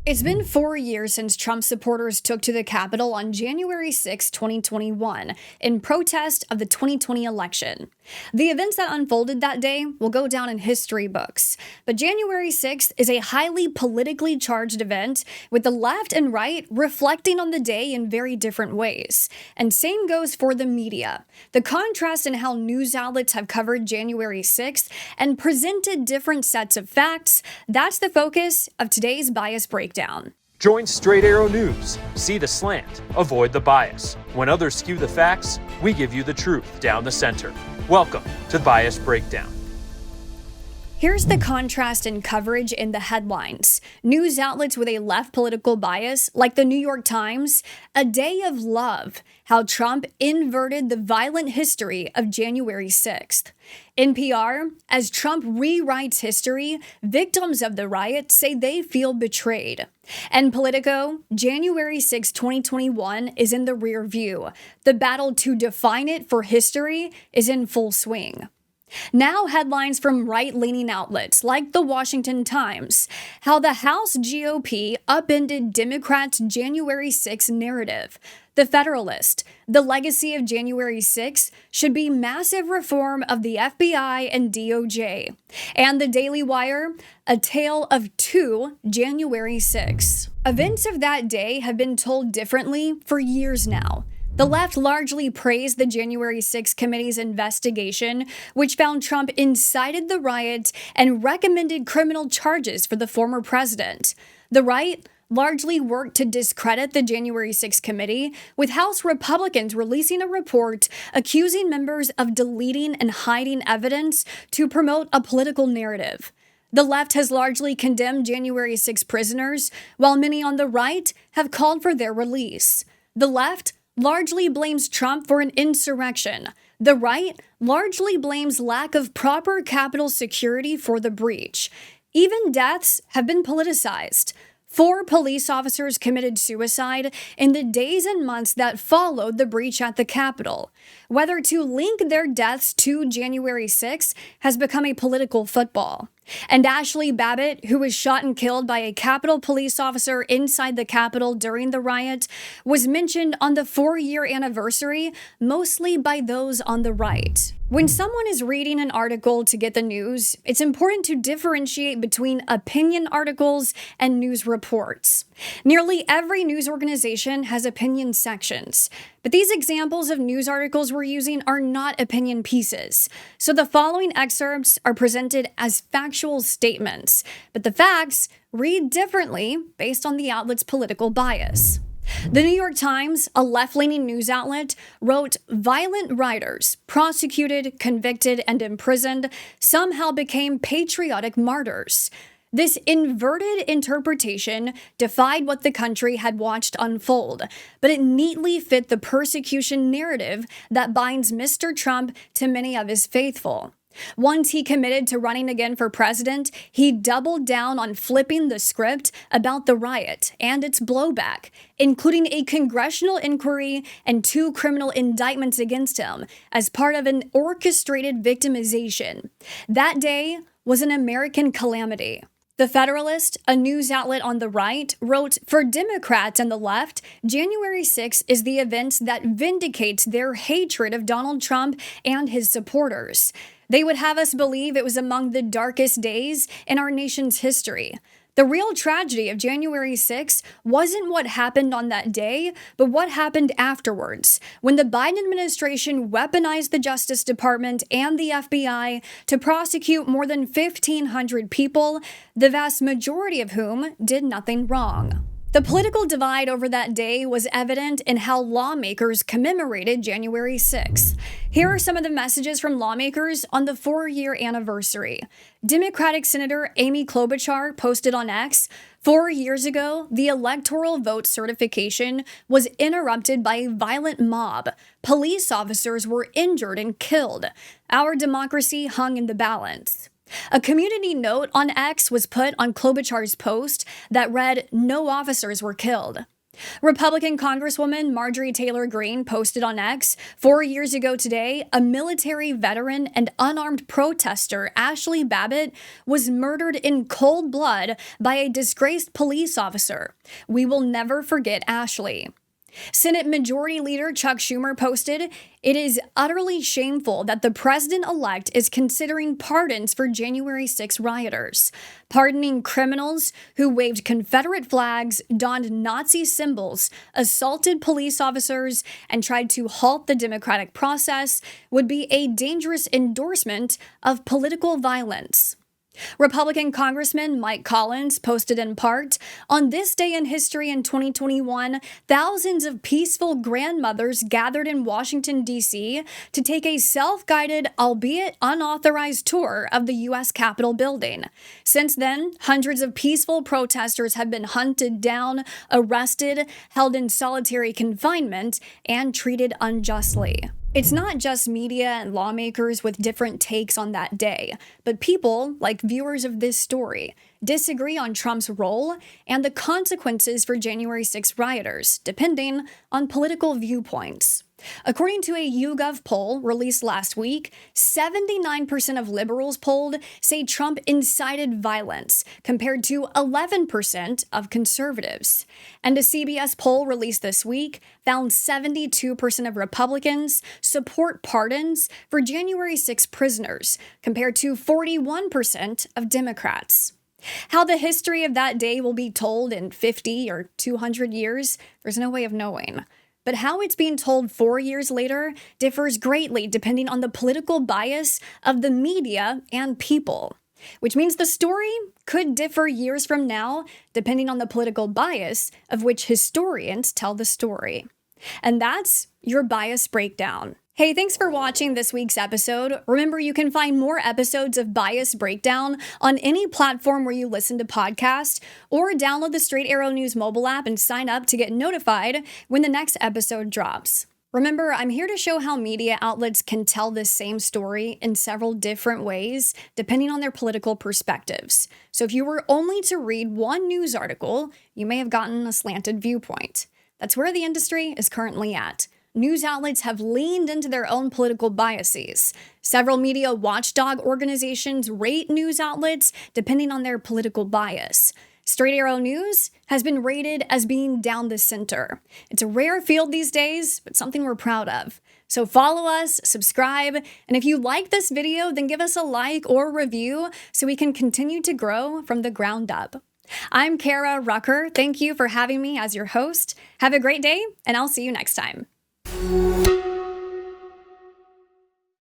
It's been 4 years since Trump supporters took to the Capitol on January 6, 2021, in protest of the 2020 election. The events that unfolded that day will go down in history books, but January 6th is a highly politically charged event, with the left and right reflecting on the day in very different ways. And same goes for the media. The contrast in how news outlets have covered January 6th and presented different sets of facts, that's the focus of today's Bias Breakdown. Join Straight Arrow News. See the slant, avoid the bias. When others skew the facts, we give you the truth down the center. Welcome to Bias Breakdown. Here's the contrast in coverage in the headlines. News outlets with a left political bias, like the New York Times, a day of love, how Trump inverted the violent history of January 6th. NPR, as Trump rewrites history, victims of the riot say they feel betrayed. And Politico, January 6, 2021 is in the rear view. The battle to define it for history is in full swing. Now headlines from right-leaning outlets like the Washington Times, how the House GOP upended Democrats' January 6 narrative. The Federalist, the legacy of January 6 should be massive reform of the FBI and DOJ. And the Daily Wire, a tale of two January 6. Events of that day have been told differently for years now. The left largely praised the January 6 committee's investigation, which found Trump incited the riot and recommended criminal charges for the former president. The right largely worked to discredit the January 6 committee, with House Republicans releasing a report accusing members of deleting and hiding evidence to promote a political narrative. The left has largely condemned January 6 prisoners, while many on the right have called for their release. The left largely blames Trump for an insurrection. The right largely blames lack of proper Capitol security for the breach. Even deaths have been politicized. 4 police officers committed suicide in the days and months that followed the breach at the Capitol. Whether to link their deaths to January 6 has become a political football. And Ashley Babbitt, who was shot and killed by a Capitol police officer inside the Capitol during the riot, was mentioned on the 4-year anniversary, mostly by those on the right. When someone is reading an article to get the news, it's important to differentiate between opinion articles and news reports. Nearly every news organization has opinion sections, but these examples of news articles we're using are not opinion pieces. So the following excerpts are presented as factual statements, but the facts read differently based on the outlet's political bias. The New York Times, a left-leaning news outlet, wrote, "Violent rioters, prosecuted, convicted, and imprisoned, somehow became patriotic martyrs." This inverted interpretation defied what the country had watched unfold, but it neatly fit the persecution narrative that binds Mr. Trump to many of his faithful. Once he committed to running again for president, he doubled down on flipping the script about the riot and its blowback, including a congressional inquiry and 2 criminal indictments against him as part of an orchestrated victimization. That day was an American calamity. The Federalist, a news outlet on the right, wrote, "For Democrats and the left, January 6 is the event that vindicates their hatred of Donald Trump and his supporters. They would have us believe it was among the darkest days in our nation's history. The real tragedy of January 6 wasn't what happened on that day, but what happened afterwards, when the Biden administration weaponized the Justice Department and the FBI to prosecute more than 1,500 people, the vast majority of whom did nothing wrong." The political divide over that day was evident in how lawmakers commemorated January 6. Here are some of the messages from lawmakers on the 4-year anniversary. Democratic Senator Amy Klobuchar posted on X, "4 years ago, the electoral vote certification was interrupted by a violent mob. Police officers were injured and killed. Our democracy hung in the balance." A community note on X was put on Klobuchar's post that read, "No officers were killed." Republican Congresswoman Marjorie Taylor Greene posted on X 4 years ago today, a military veteran and unarmed protester, Ashley Babbitt, was murdered in cold blood by a disgraced police officer. We will never forget Ashley. Senate Majority Leader Chuck Schumer posted, "It is utterly shameful that the president-elect is considering pardons for January 6 rioters, pardoning criminals who waved Confederate flags, donned Nazi symbols, assaulted police officers, and tried to halt the democratic process would be a dangerous endorsement of political violence." Republican Congressman Mike Collins posted in part, "On this day in history in 2021, thousands of peaceful grandmothers gathered in Washington, D.C. to take a self-guided, albeit unauthorized tour of the U.S. Capitol building. Since then, hundreds of peaceful protesters have been hunted down, arrested, held in solitary confinement, and treated unjustly." It's not just media and lawmakers with different takes on that day, but people, like viewers of this story, disagree on Trump's role and the consequences for January 6 rioters, depending on political viewpoints. According to a YouGov poll released last week, 79% of liberals polled say Trump incited violence, compared to 11% of conservatives. And a CBS poll released this week found 72% of Republicans support pardons for January 6 prisoners, compared to 41% of Democrats. How the history of that day will be told in 50 or 200 years, there's no way of knowing. But how it's being told 4 years later differs greatly depending on the political bias of the media and people, which means the story could differ years from now depending on the political bias of which historians tell the story. And that's your bias breakdown. Hey, thanks for watching this week's episode. Remember, you can find more episodes of Bias Breakdown on any platform where you listen to podcasts, or download the Straight Arrow News mobile app and sign up to get notified when the next episode drops. Remember, I'm here to show how media outlets can tell this same story in several different ways, depending on their political perspectives. So if you were only to read one news article, you may have gotten a slanted viewpoint. That's where the industry is currently at. News outlets have leaned into their own political biases. Several media watchdog organizations rate news outlets depending on their political bias. Straight Arrow News has been rated as being down the center. It's a rare field these days, but something we're proud of. So follow us, subscribe, and if you like this video, then give us a like or review so we can continue to grow from the ground up. I'm Kara Rucker. Thank you for having me as your host. Have a great day, and I'll see you next time.